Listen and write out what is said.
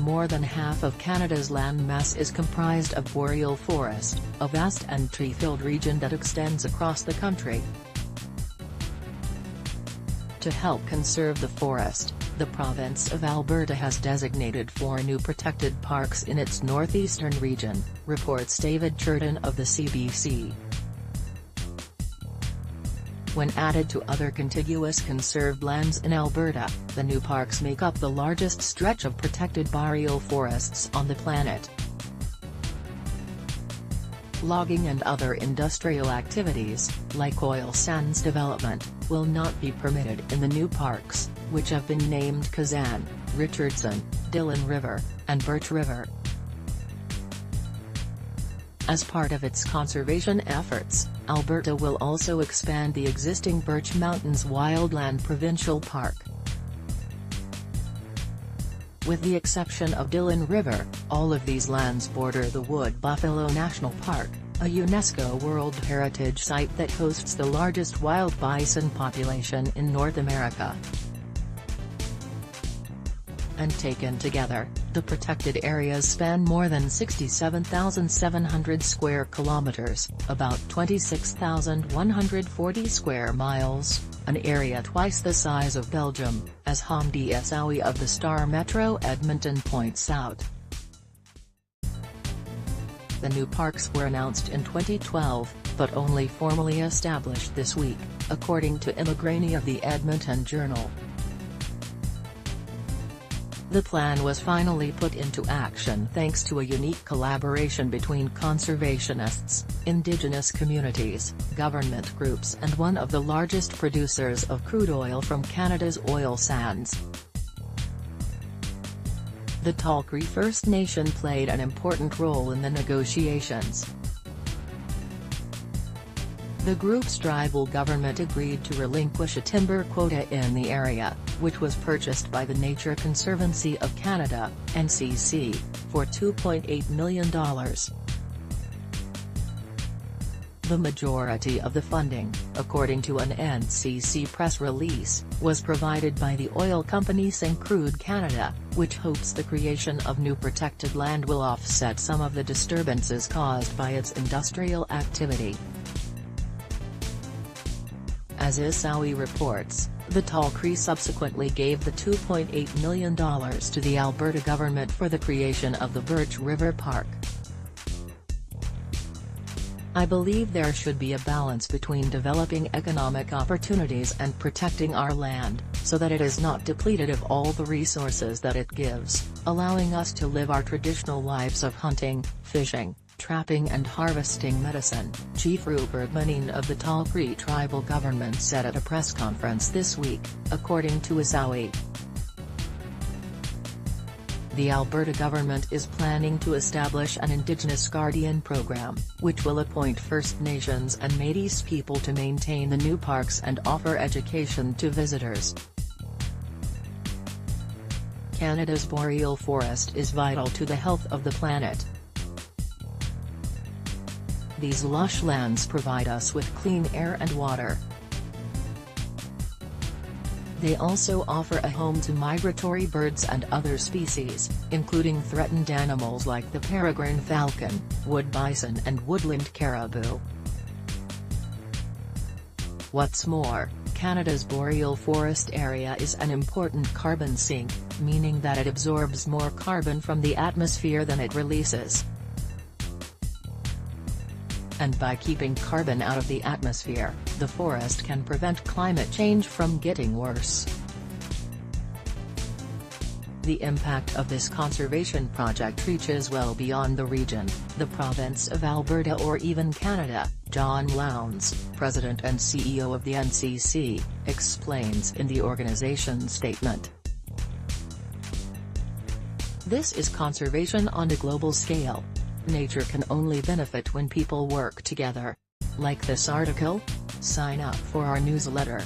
more than half of Canada's landmass is comprised of boreal forest, a vast and tree-filled region that extends across the country. To help conserve the forest, the province of Alberta has designated 4 new protected parks in its northeastern region, reports David Churton of the CBC. When added to other contiguous conserved lands in Alberta, the new parks make up the largest stretch of protected boreal forests on the planet. Logging and other industrial activities, like oil sands development, will not be permitted in the new parks, which have been named Kazan, Richardson, Dillon River, and Birch River. As part of its conservation efforts, Alberta will also expand the existing Birch Mountains Wildland Provincial Park. With the exception of Dillon River, all of these lands border the Wood Buffalo National Park, a UNESCO World Heritage Site that hosts the largest wild bison population in North America. And taken together, the protected areas span more than 67,700 square kilometers, about 26,140 square miles, an area twice the size of Belgium, as Hamdi Essaoui of the Star Metro Edmonton points out. The new parks were announced in 2012, but only formally established this week, according to Immigrani of the Edmonton Journal. The plan was finally put into action thanks to a unique collaboration between conservationists, Indigenous communities, government groups and one of the largest producers of crude oil from Canada's oil sands. The Tall Cree First Nation played an important role in the negotiations. The group's tribal government agreed to relinquish a timber quota in the area, which was purchased by the Nature Conservancy of Canada, NCC, for $2.8 million. The majority of the funding, according to an NCC press release, was provided by the oil company Syncrude Canada, which hopes the creation of new protected land will offset some of the disturbances caused by its industrial activity. As Essaoui reports, the Tall Cree subsequently gave the $2.8 million to the Alberta government for the creation of the Birch River Park. I believe there should be a balance between developing economic opportunities and protecting our land, so that it is not depleted of all the resources that it gives, allowing us to live our traditional lives of hunting, fishing, trapping and harvesting medicine, Chief Rupert Manine of the Tall Cree tribal government said at a press conference this week, according to Essaoui. The Alberta government is planning to establish an Indigenous Guardian program, which will appoint First Nations and Métis people to maintain the new parks and offer education to visitors. Canada's boreal forest is vital to the health of the planet. These lush lands provide us with clean air and water. They also offer a home to migratory birds and other species, including threatened animals like the peregrine falcon, wood bison and woodland caribou. What's more, Canada's boreal forest area is an important carbon sink, meaning that it absorbs more carbon from the atmosphere than it releases. And by keeping carbon out of the atmosphere, the forest can prevent climate change from getting worse. The impact of this conservation project reaches well beyond the region, the province of Alberta or even Canada, John Lowndes, president and CEO of the NCC, explains in the organization's statement. This is conservation on a global scale. Nature can only benefit when people work together. Like this article? Sign up for our newsletter.